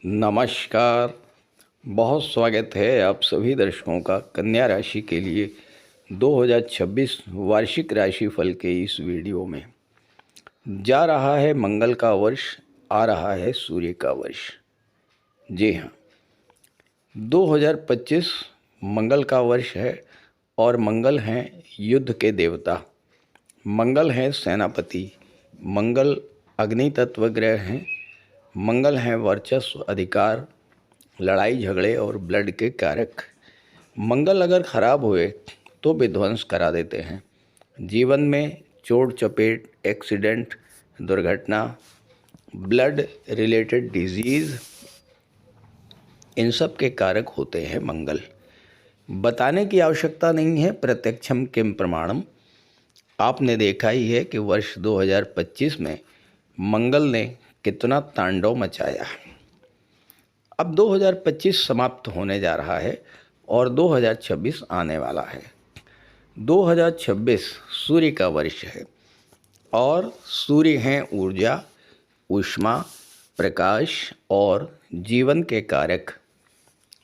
नमस्कार। बहुत स्वागत है आप सभी दर्शकों का कन्या राशि के लिए 2026 वार्षिक राशिफल के इस वीडियो में। जा रहा है मंगल का वर्ष, आ रहा है सूर्य का वर्ष। जी हाँ, 2025 मंगल का वर्ष है और मंगल हैं युद्ध के देवता, मंगल हैं सेनापति, मंगल अग्नि तत्व ग्रह हैं, मंगल हैं वर्चस्व, अधिकार, लड़ाई झगड़े और ब्लड के कारक। मंगल अगर खराब हुए तो विध्वंस करा देते हैं। जीवन में चोट चपेट, एक्सीडेंट, दुर्घटना, ब्लड रिलेटेड डिजीज़, इन सब के कारक होते हैं मंगल। बताने की आवश्यकता नहीं है, प्रत्यक्षम किम प्रमाणम। आपने देखा ही है कि वर्ष 2025 में मंगल ने कितना तांडव मचाया। अब 2025 समाप्त होने जा रहा है और 2026 आने वाला है। 2026 सूर्य का वर्ष है और सूर्य हैं ऊर्जा, ऊष्मा, प्रकाश और जीवन के कारक।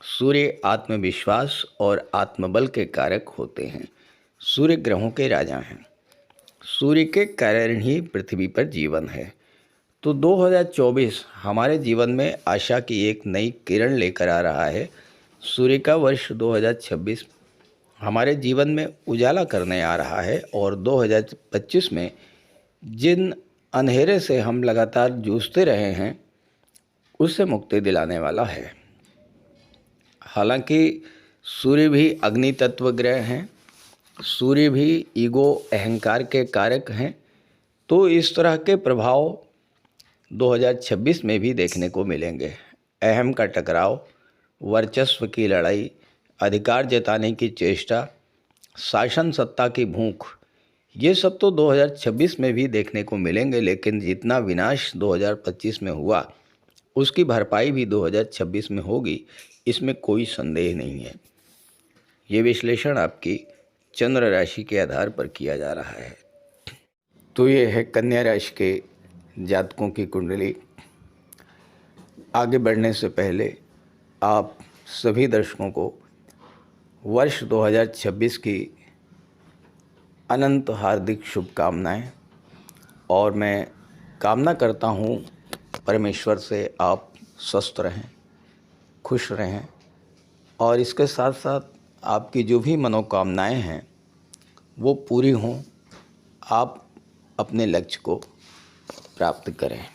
सूर्य आत्मविश्वास और आत्मबल के कारक होते हैं। सूर्य ग्रहों के राजा हैं। सूर्य के कारण ही पृथ्वी पर जीवन है। तो 2024 हमारे जीवन में आशा की एक नई किरण लेकर आ रहा है। सूर्य का वर्ष 2026 हमारे जीवन में उजाला करने आ रहा है और 2025 में जिन अंधेरे से हम लगातार जूझते रहे हैं उससे मुक्ति दिलाने वाला है। हालांकि सूर्य भी अग्नि तत्व ग्रह हैं, सूर्य भी ईगो अहंकार के कारक हैं। तो इस तरह के प्रभाव 2026 में भी देखने को मिलेंगे। अहम का टकराव, वर्चस्व की लड़ाई, अधिकार जताने की चेष्टा, शासन सत्ता की भूख, ये सब तो 2026 में भी देखने को मिलेंगे। लेकिन जितना विनाश 2025 में हुआ उसकी भरपाई भी 2026 में होगी, इसमें कोई संदेह नहीं है। ये विश्लेषण आपकी चंद्र राशि के आधार पर किया जा रहा है। तो ये है कन्या राशि के जातकों की कुंडली। आगे बढ़ने से पहले आप सभी दर्शकों को वर्ष 2026 की अनंत हार्दिक शुभकामनाएं, और मैं कामना करता हूं परमेश्वर से आप स्वस्थ रहें, खुश रहें और इसके साथ साथ आपकी जो भी मनोकामनाएं हैं वो पूरी हों, आप अपने लक्ष्य को प्राप्त करें।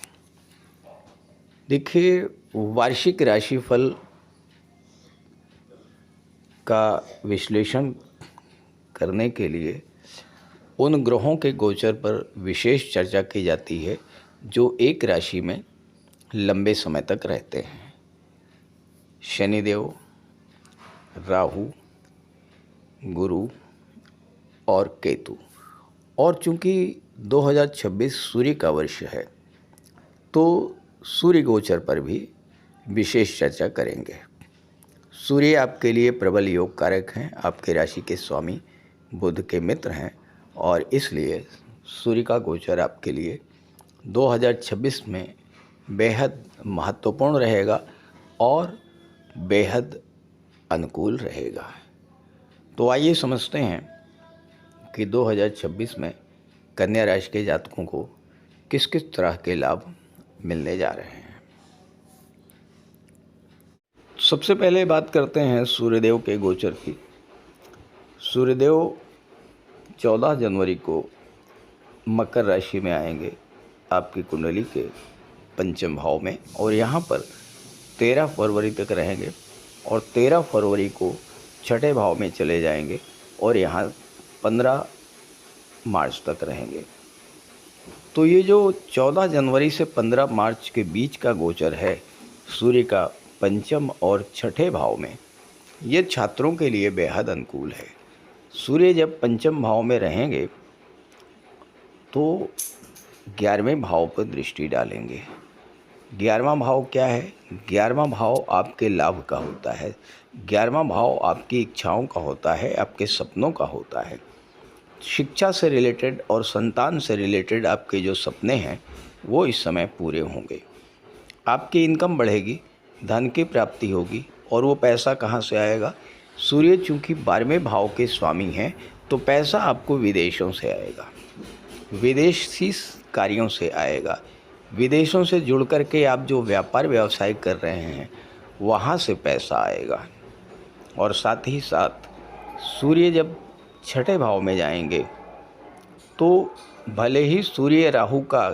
देखिए, वार्षिक राशिफल का विश्लेषण करने के लिए उन ग्रहों के गोचर पर विशेष चर्चा की जाती है जो एक राशि में लंबे समय तक रहते हैं। शनिदेव, राहु, गुरु और केतु। और चूंकि 2026 सूर्य का वर्ष है तो सूर्य गोचर पर भी विशेष चर्चा करेंगे। सूर्य आपके लिए प्रबल योग कारक हैं, आपके राशि के स्वामी बुध के मित्र हैं और इसलिए सूर्य का गोचर आपके लिए 2026 में बेहद महत्वपूर्ण रहेगा और बेहद अनुकूल रहेगा। तो आइए समझते हैं कि 2026 में कन्या राशि के जातकों को किस किस तरह के लाभ मिलने जा रहे हैं। सबसे पहले बात करते हैं सूर्यदेव के गोचर की। सूर्यदेव 14 जनवरी को मकर राशि में आएंगे आपकी कुंडली के पंचम भाव में और यहाँ पर 13 फरवरी तक रहेंगे और 13 फरवरी को छठे भाव में चले जाएंगे और यहाँ 15 मार्च तक रहेंगे। तो ये जो 14 जनवरी से 15 मार्च के बीच का गोचर है सूर्य का पंचम और छठे भाव में, ये छात्रों के लिए बेहद अनुकूल है। सूर्य जब पंचम भाव में रहेंगे तो 11वें भाव पर दृष्टि डालेंगे। 11वां भाव क्या है? 11वां भाव आपके लाभ का होता है। 11वां भाव आपकी इच्छाओं का होता है, आपके सपनों का होता है। शिक्षा से रिलेटेड और संतान से रिलेटेड आपके जो सपने हैं वो इस समय पूरे होंगे। आपकी इनकम बढ़ेगी, धन की प्राप्ति होगी। और वो पैसा कहाँ से आएगा? सूर्य चूँकि 12वें भाव के स्वामी हैं, तो पैसा आपको विदेशों से आएगा, विदेशी कार्यों से आएगा। विदेशों से जुड़ कर के आप जो व्यापार व्यवसाय कर रहे हैं, वहाँ से पैसा आएगा। और साथ ही साथ सूर्य जब 6ठे भाव में जाएंगे, तो भले ही सूर्य राहु का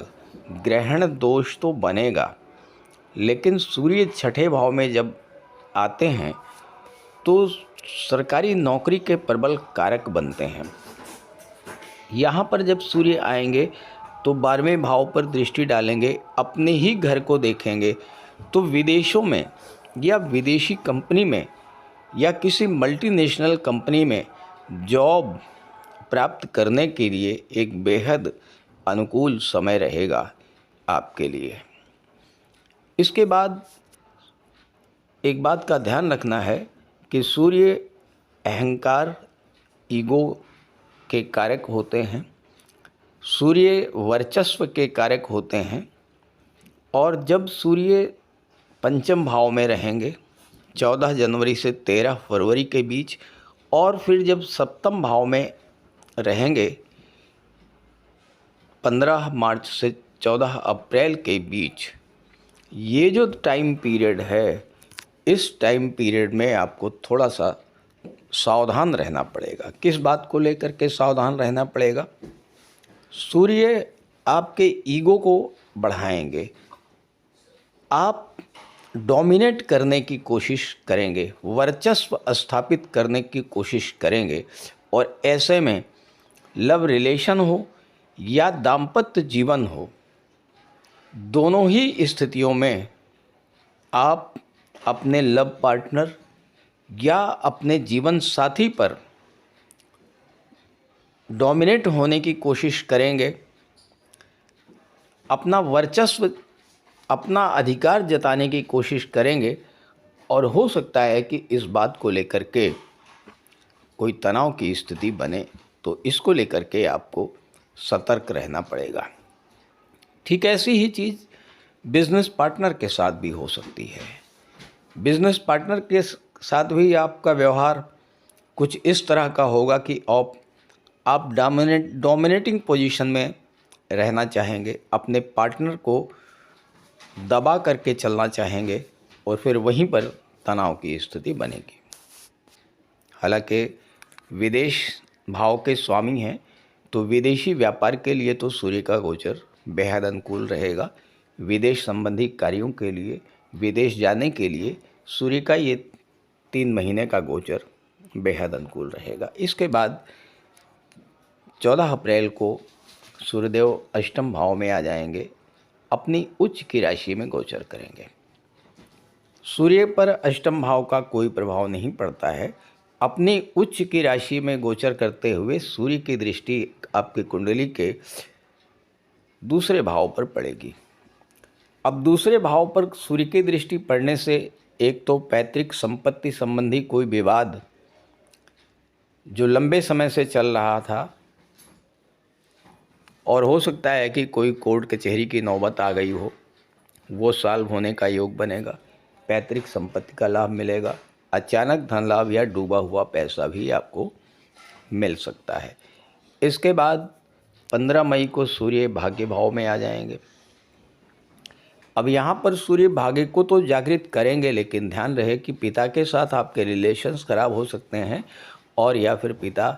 ग्रहण दोष तो बनेगा, लेकिन सूर्य 6ठे भाव में जब आते हैं तो सरकारी नौकरी के प्रबल कारक बनते हैं। यहाँ पर जब सूर्य आएंगे तो 12वें भाव पर दृष्टि डालेंगे, अपने ही घर को देखेंगे, तो विदेशों में या विदेशी कंपनी में या किसी मल्टीनेशनल कंपनी में जॉब प्राप्त करने के लिए एक बेहद अनुकूल समय रहेगा आपके लिए। इसके बाद एक बात का ध्यान रखना है कि सूर्य अहंकार, ईगो के कारक होते हैं, सूर्य वर्चस्व के कारक होते हैं। और जब सूर्य पंचम भाव में रहेंगे 14 जनवरी से 13 फरवरी के बीच, और फिर जब सप्तम भाव में रहेंगे 15 मार्च से 14 अप्रैल के बीच, ये जो टाइम पीरियड है, इस टाइम पीरियड में आपको थोड़ा सा सावधान रहना पड़ेगा। किस बात को लेकर के सावधान रहना पड़ेगा? सूर्य आपके ईगो को बढ़ाएंगे, आप डोमिनेट करने की कोशिश करेंगे, वर्चस्व स्थापित करने की कोशिश करेंगे। और ऐसे में लव रिलेशन हो या दाम्पत्य जीवन हो, दोनों ही स्थितियों में आप अपने लव पार्टनर या अपने जीवन साथी पर डोमिनेट होने की कोशिश करेंगे, अपना वर्चस्व, अपना अधिकार जताने की कोशिश करेंगे। और हो सकता है कि इस बात को लेकर के कोई तनाव की स्थिति बने, तो इसको लेकर के आपको सतर्क रहना पड़ेगा। ठीक ऐसी ही चीज़ बिजनेस पार्टनर के साथ भी हो सकती है। बिजनेस पार्टनर के साथ भी आपका व्यवहार कुछ इस तरह का होगा कि आप डोमिनेटिंग पोजीशन में रहना चाहेंगे, अपने पार्टनर को दबा करके चलना चाहेंगे, और फिर वहीं पर तनाव की स्थिति बनेगी। हालांकि विदेश भाव के स्वामी हैं, तो विदेशी व्यापार के लिए तो सूर्य का गोचर बेहद अनुकूल रहेगा। विदेश संबंधी कार्यों के लिए, विदेश जाने के लिए सूर्य का ये 3 महीने का गोचर बेहद अनुकूल रहेगा। इसके बाद 14 अप्रैल को सूर्यदेव अष्टम भाव में आ जाएंगे, अपनी उच्च की राशि में गोचर करेंगे। सूर्य पर अष्टम भाव का कोई प्रभाव नहीं पड़ता है। अपनी उच्च की राशि में गोचर करते हुए सूर्य की दृष्टि आपकी कुंडली के दूसरे भाव पर पड़ेगी। अब दूसरे भाव पर सूर्य की दृष्टि पड़ने से एक तो पैतृक संपत्ति संबंधी कोई विवाद जो लंबे समय से चल रहा था, और हो सकता है कि कोई कोर्ट कचहरी की नौबत आ गई हो, वो सॉल्व होने का योग बनेगा। पैतृक संपत्ति का लाभ मिलेगा। अचानक धन लाभ या डूबा हुआ पैसा भी आपको मिल सकता है। इसके बाद 15 मई को सूर्य भाग्य भाव में आ जाएंगे। अब यहाँ पर सूर्य भाग्य को तो जागृत करेंगे, लेकिन ध्यान रहे कि पिता के साथ आपके रिलेशंस खराब हो सकते हैं, और या फिर पिता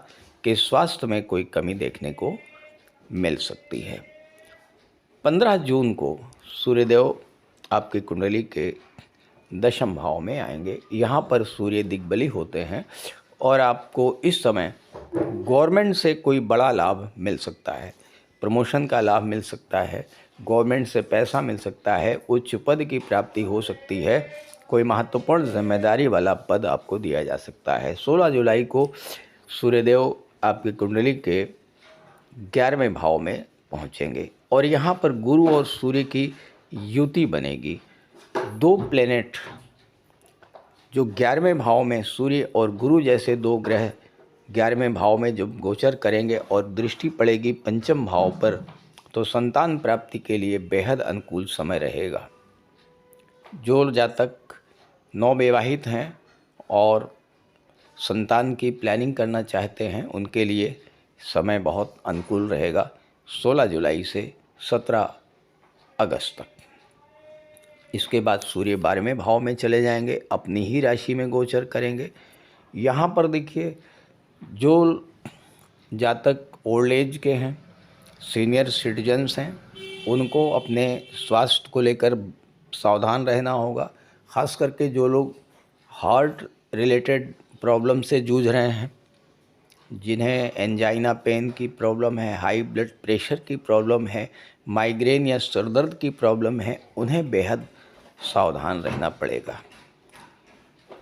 के स्वास्थ्य में कोई कमी देखने को मिल सकती है। 15 जून को सूर्यदेव आपकी कुंडली के दशम भाव में आएंगे। यहाँ पर सूर्य दिग्बली होते हैं, और आपको इस समय गवर्नमेंट से कोई बड़ा लाभ मिल सकता है। प्रमोशन का लाभ मिल सकता है, गवर्नमेंट से पैसा मिल सकता है, उच्च पद की प्राप्ति हो सकती है, कोई महत्वपूर्ण जिम्मेदारी वाला पद आपको दिया जा सकता है। 16 जुलाई को सूर्यदेव आपकी कुंडली के 11वें भाव में पहुंचेंगे, और यहाँ पर गुरु और सूर्य की युति बनेगी। 2 प्लेनेट जो 11वें भाव में, सूर्य और गुरु जैसे 2 ग्रह 11वें भाव में जब गोचर करेंगे और दृष्टि पड़ेगी पंचम भाव पर, तो संतान प्राप्ति के लिए बेहद अनुकूल समय रहेगा। जो जातक नवविवाहित हैं और संतान की प्लानिंग करना चाहते हैं, उनके लिए समय बहुत अनुकूल रहेगा 16 जुलाई से 17 अगस्त तक। इसके बाद सूर्य 12वें भाव में चले जाएंगे, अपनी ही राशि में गोचर करेंगे। यहाँ पर देखिए, जो जातक ओल्ड एज के हैं, सीनियर सिटीजन्स हैं, उनको अपने स्वास्थ्य को लेकर सावधान रहना होगा। ख़ास करके जो लोग हार्ट रिलेटेड प्रॉब्लम से जूझ रहे हैं, जिन्हें एंजाइना पेन की प्रॉब्लम है, हाई ब्लड प्रेशर की प्रॉब्लम है, माइग्रेन या सरदर्द की प्रॉब्लम है, उन्हें बेहद सावधान रहना पड़ेगा।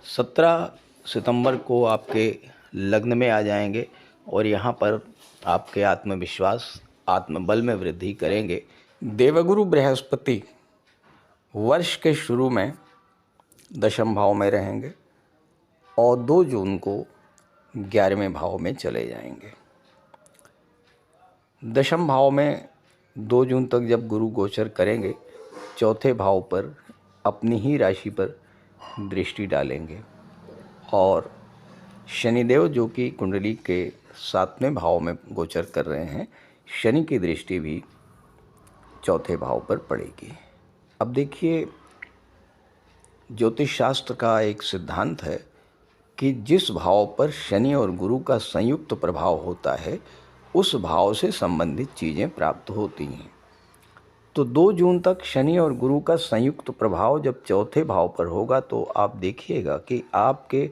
17 सितंबर को आपके लग्न में आ जाएंगे और यहाँ पर आपके आत्मविश्वास, आत्मबल में वृद्धि करेंगे। देवगुरु बृहस्पति वर्ष के शुरू में दशम भाव में रहेंगे और 2 जून को 11वें भाव में चले जाएंगे। दशम भाव में 2 जून तक जब गुरु गोचर करेंगे, चौथे भाव पर अपनी ही राशि पर दृष्टि डालेंगे और शनिदेव जो कि कुंडली के 7वें भाव में गोचर कर रहे हैं, शनि की दृष्टि भी चौथे भाव पर पड़ेगी। अब देखिए, ज्योतिष शास्त्र का एक सिद्धांत है कि जिस भाव पर शनि और गुरु का संयुक्त प्रभाव होता है, उस भाव से संबंधित चीज़ें प्राप्त होती हैं। तो 2 जून तक शनि और गुरु का संयुक्त प्रभाव जब चौथे भाव पर होगा, तो आप देखिएगा कि आपके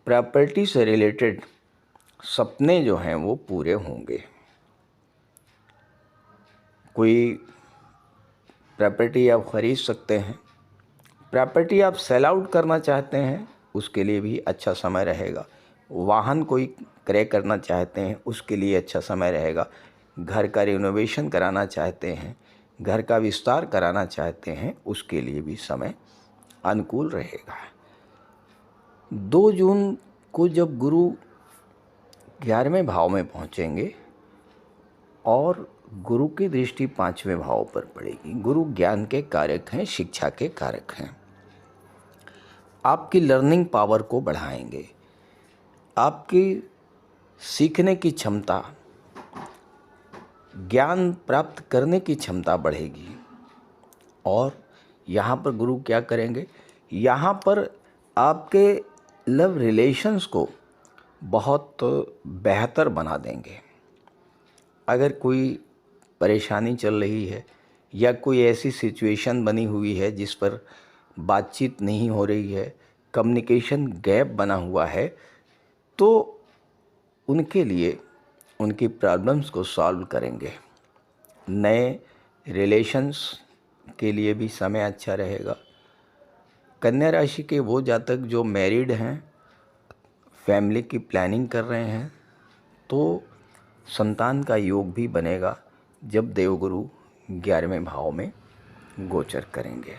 प्रॉपर्टी से रिलेटेड सपने जो हैं वो पूरे होंगे। कोई प्रॉपर्टी आप ख़रीद सकते हैं, प्रॉपर्टी आप सेल आउट करना चाहते हैं, उसके लिए भी अच्छा समय रहेगा। वाहन कोई क्रय करना चाहते हैं, उसके लिए अच्छा समय रहेगा। घर का रिनोवेशन कराना चाहते हैं, घर का विस्तार कराना चाहते हैं, उसके लिए भी समय अनुकूल रहेगा। 2 जून को जब गुरु 11वें भाव में पहुंचेंगे और गुरु की दृष्टि 5वें भाव पर पड़ेगी। गुरु ज्ञान के कारक हैं, शिक्षा के कारक हैं। आपकी लर्निंग पावर को बढ़ाएंगे, आपकी सीखने की क्षमता, ज्ञान प्राप्त करने की क्षमता बढ़ेगी। और यहाँ पर गुरु क्या करेंगे, यहाँ पर आपके लव रिलेशंस को बहुत बेहतर बना देंगे। अगर कोई परेशानी चल रही है या कोई ऐसी सिचुएशन बनी हुई है जिस पर बातचीत नहीं हो रही है, कम्युनिकेशन गैप बना हुआ है, तो उनके लिए उनकी प्रॉब्लम्स को सॉल्व करेंगे। नए रिलेशंस के लिए भी समय अच्छा रहेगा। कन्या राशि के वो जातक जो मैरिड हैं, फैमिली की प्लानिंग कर रहे हैं, तो संतान का योग भी बनेगा जब देवगुरु 11वें भाव में गोचर करेंगे,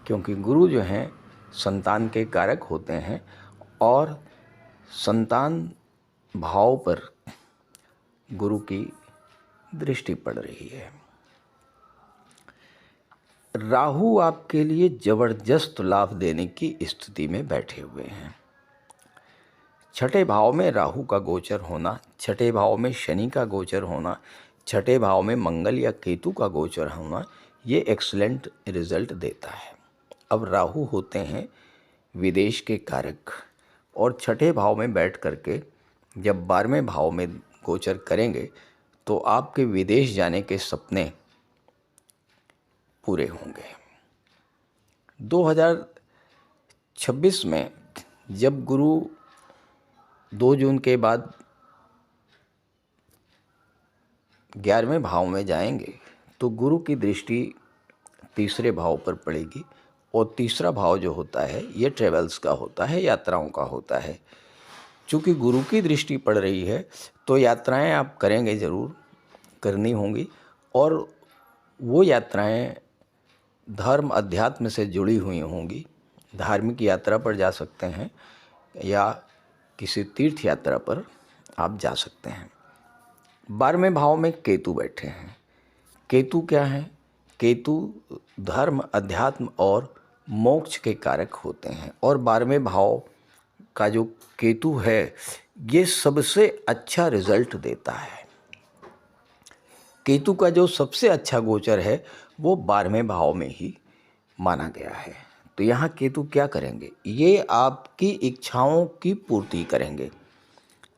क्योंकि गुरु जो हैं संतान के कारक होते हैं और संतान भाव पर गुरु की दृष्टि पड़ रही है। राहु आपके लिए जबरदस्त लाभ देने की स्थिति में बैठे हुए हैं। छठे भाव में राहु का गोचर होना, छठे भाव में शनि का गोचर होना, छठे भाव में मंगल या केतु का गोचर होना, ये एक्सीलेंट रिजल्ट देता है। अब राहु होते हैं विदेश के कारक और छठे भाव में बैठ करके जब 12वें भाव में गोचर करेंगे तो आपके विदेश जाने के सपने पूरे होंगे। 2026 में जब गुरु 2 जून के बाद 11वें भाव में जाएंगे तो गुरु की दृष्टि तीसरे भाव पर पड़ेगी और तीसरा भाव जो होता है ये ट्रेवल्स का होता है, यात्राओं का होता है। चूँकि गुरु की दृष्टि पड़ रही है तो यात्राएं आप करेंगे, ज़रूर करनी होंगी, और वो यात्राएं धर्म अध्यात्म से जुड़ी हुई होंगी। धार्मिक यात्रा पर जा सकते हैं या किसी तीर्थ यात्रा पर आप जा सकते हैं। 12वें भाव में केतु बैठे हैं। केतु क्या है? केतु धर्म, अध्यात्म और मोक्ष के कारक होते हैं। और 12वें भाव का जो केतु है ये सबसे अच्छा रिजल्ट देता है। केतु का जो सबसे अच्छा गोचर है वो 12वें भाव में ही माना गया है। तो यहाँ केतु क्या करेंगे, ये आपकी इच्छाओं की पूर्ति करेंगे।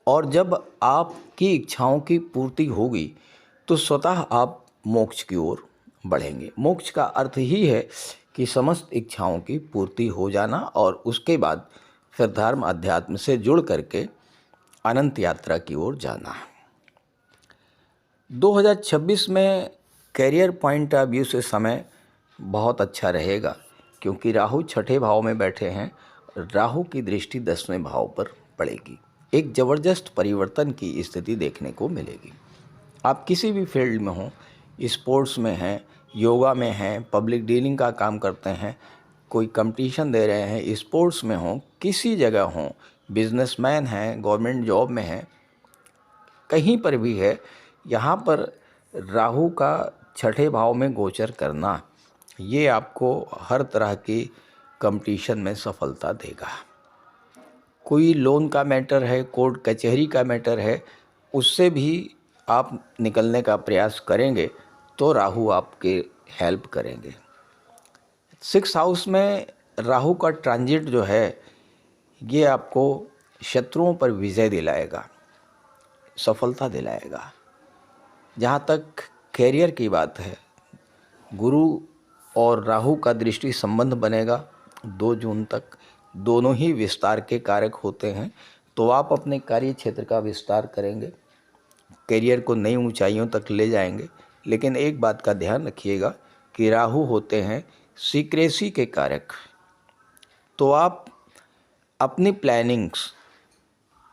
और जब आपकी इच्छाओं की पूर्ति होगी तो स्वतः आप मोक्ष की ओर बढ़ेंगे। मोक्ष का अर्थ ही है कि समस्त इच्छाओं की पूर्ति हो जाना और उसके बाद फिर धर्म अध्यात्म से जुड़ करके अनंत यात्रा की ओर जाना। 2026 में कैरियर पॉइंट ऑफ व्यू से समय बहुत अच्छा रहेगा, क्योंकि राहु 6ठे भाव में बैठे हैं। राहु की दृष्टि 10वें भाव पर पड़ेगी। एक ज़बरदस्त परिवर्तन की स्थिति देखने को मिलेगी। आप किसी भी फील्ड में हों, स्पोर्ट्स में हैं, योगा में हैं, पब्लिक डीलिंग का काम करते हैं, कोई कंपटीशन दे रहे हैं, स्पोर्ट्स में हों, किसी जगह हों, बिजनेसमैन हैं, गवर्नमेंट जॉब में हैं, कहीं पर भी है, यहाँ पर राहु का 6ठे भाव में गोचर करना ये आपको हर तरह की कंपटीशन में सफलता देगा। कोई लोन का मैटर है, कोर्ट कचहरी का मैटर है, उससे भी आप निकलने का प्रयास करेंगे तो राहु आपके हेल्प करेंगे। 6th हाउस में राहु का ट्रांजिट जो है ये आपको शत्रुओं पर विजय दिलाएगा, सफलता दिलाएगा। जहाँ तक कैरियर की बात है, गुरु और राहु का दृष्टि संबंध बनेगा 2 जून तक। दोनों ही विस्तार के कारक होते हैं, तो आप अपने कार्य क्षेत्र का विस्तार करेंगे, कैरियर को नई ऊंचाइयों तक ले जाएंगे। लेकिन एक बात का ध्यान रखिएगा कि राहु होते हैं सीक्रेसी के कारक। तो आप अपनी प्लानिंग्स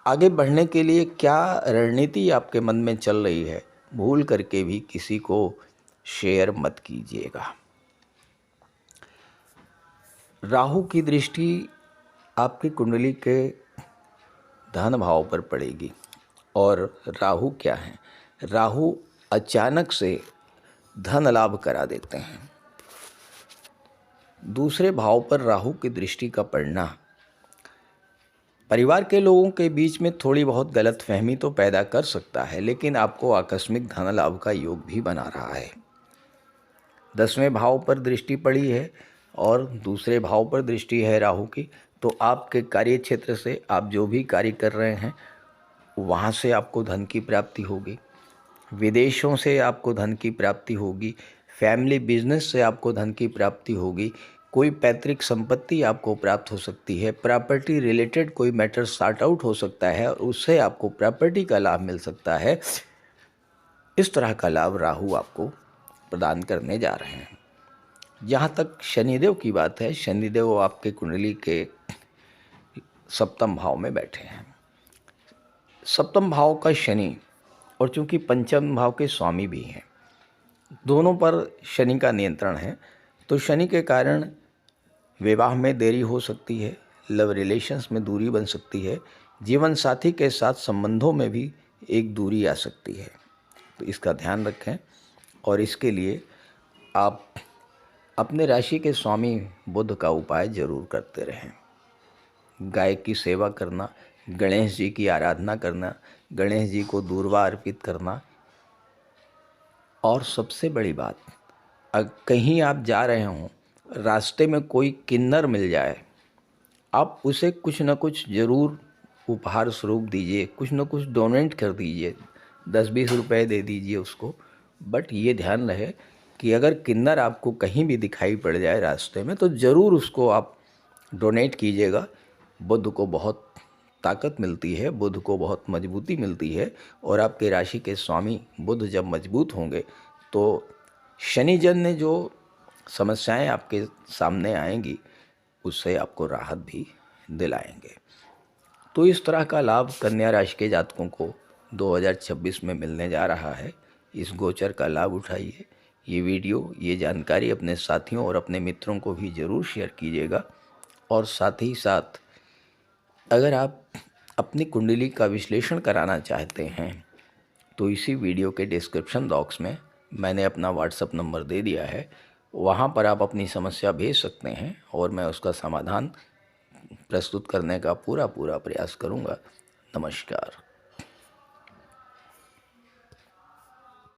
आगे बढ़ने के लिए क्या रणनीति आपके मन में चल रही है, भूल करके भी किसी को शेयर मत कीजिएगा। राहु की दृष्टि आपकी कुंडली के धन भाव पर पड़ेगी। और राहु क्या है, राहु अचानक से धन लाभ करा देते हैं। दूसरे भाव पर राहु की दृष्टि का पड़ना परिवार के लोगों के बीच में थोड़ी बहुत गलतफहमी तो पैदा कर सकता है, लेकिन आपको आकस्मिक धन लाभ का योग भी बना रहा है। 10वें भाव पर दृष्टि पड़ी है और दूसरे भाव पर दृष्टि है राहु की, तो आपके कार्य क्षेत्र से आप जो भी कार्य कर रहे हैं वहाँ से आपको धन की प्राप्ति होगी, विदेशों से आपको धन की प्राप्ति होगी, फैमिली बिजनेस से आपको धन की प्राप्ति होगी, कोई पैतृक संपत्ति आपको प्राप्त हो सकती है, प्रॉपर्टी रिलेटेड कोई मैटर सॉर्ट आउट हो सकता है और उससे आपको प्रॉपर्टी का लाभ मिल सकता है। इस तरह का लाभ राहु आपको प्रदान करने जा रहे हैं। जहाँ तक शनिदेव की बात है, शनिदेव आपके कुंडली के 7म भाव में बैठे हैं। 7म भाव का शनि और चूंकि 5म भाव के स्वामी भी हैं, दोनों पर शनि का नियंत्रण है, तो शनि के कारण विवाह में देरी हो सकती है, लव रिलेशंस में दूरी बन सकती है, जीवन साथी के साथ संबंधों में भी एक दूरी आ सकती है। तो इसका ध्यान रखें और इसके लिए आप अपने राशि के स्वामी बुध का उपाय जरूर करते रहें। गाय की सेवा करना, गणेश जी की आराधना करना, गणेश जी को दूर्वा अर्पित करना। और सबसे बड़ी बात, कहीं आप जा रहे हों, रास्ते में कोई किन्नर मिल जाए, आप उसे कुछ न कुछ ज़रूर उपहार स्वरूप दीजिए, कुछ न कुछ डोनेट कर दीजिए, 10-20 रुपए दे दीजिए उसको। बट ये ध्यान रहे कि अगर किन्नर आपको कहीं भी दिखाई पड़ जाए रास्ते में तो ज़रूर उसको आप डोनेट कीजिएगा। बुध को बहुत ताकत मिलती है, बुध को बहुत मजबूती मिलती है, और आपके राशि के स्वामी बुध जब मजबूत होंगे तो शनिजन्य जो समस्याएं आपके सामने आएंगी उससे आपको राहत भी दिलाएंगे। तो इस तरह का लाभ कन्या राशि के जातकों को 2026 में मिलने जा रहा है। इस गोचर का लाभ उठाइए। ये वीडियो, ये जानकारी अपने साथियों और अपने मित्रों को भी ज़रूर शेयर कीजिएगा। और साथ ही साथ अगर आप अपनी कुंडली का विश्लेषण कराना चाहते हैं तो इसी वीडियो के डिस्क्रिप्शन बॉक्स में मैंने अपना व्हाट्सएप नंबर दे दिया है। वहाँ पर आप अपनी समस्या भेज सकते हैं और मैं उसका समाधान प्रस्तुत करने का पूरा प्रयास करूँगा। नमस्कार।